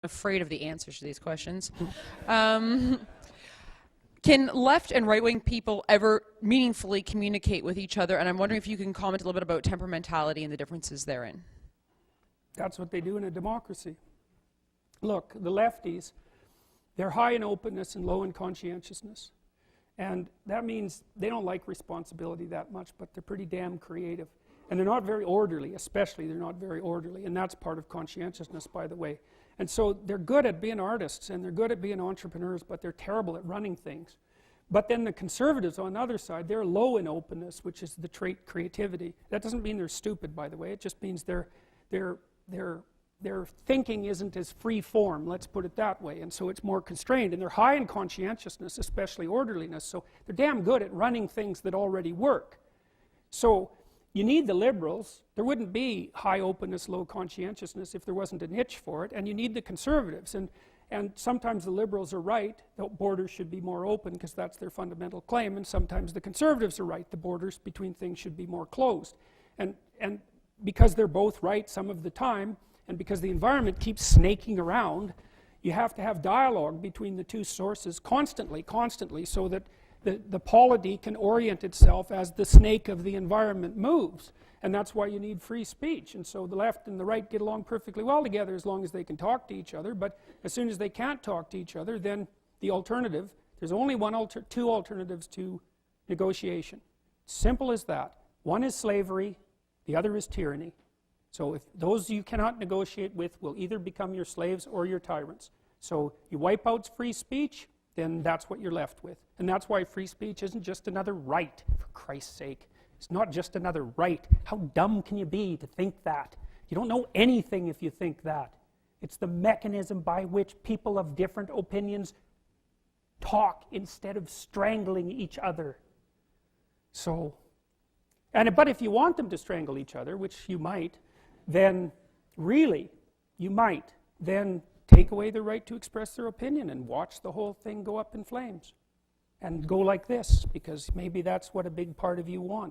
afraid of the answers to these questions. Can left and right-wing people ever meaningfully communicate with each other? And I'm wondering if you can comment a little bit about temperamentality and the differences therein. That's what they do in a democracy. Look, the lefties, they're high in openness and low in conscientiousness. And that means they don't like responsibility that much, but they're pretty damn creative. And they're not very orderly, especially they're not very orderly. And that's part of conscientiousness, by the way. And so they're good at being artists and they're good at being entrepreneurs, but they're terrible at running things. But then the conservatives on the other side, they're low in openness, which is the trait creativity. That doesn't mean they're stupid, by the way. It just means their thinking isn't as free form, let's put it that way. And so it's more constrained. And they're high in conscientiousness, especially orderliness. So they're damn good at running things that already work. So you need the liberals. There wouldn't be high openness, low conscientiousness if there wasn't a niche for it. And you need the conservatives. And sometimes the liberals are right, the borders should be more open because that's their fundamental claim. And sometimes the conservatives are right, the borders between things should be more closed. And because they're both right some of the time, and because the environment keeps snaking around, you have to have dialogue between the two sources constantly, so that the polity can orient itself as the snake of the environment moves. And that's why you need free speech. And so the left and the right get along perfectly well together as long as they can talk to each other. But as soon as they can't talk to each other, then the alternative, there's only two alternatives to negotiation. Simple as that. One is slavery, the other is tyranny. So if those you cannot negotiate with will either become your slaves or your tyrants. So you wipe out free speech, then that's what you're left with. And that's why free speech isn't just another right, for Christ's sake. It's not just another right. How dumb can you be to think that? You don't know anything if you think that. It's the mechanism by which people of different opinions talk instead of strangling each other. So, but if you want them to strangle each other, which you might, then really, you might then take away their right to express their opinion and watch the whole thing go up in flames. And go like this, because maybe that's what a big part of you wants.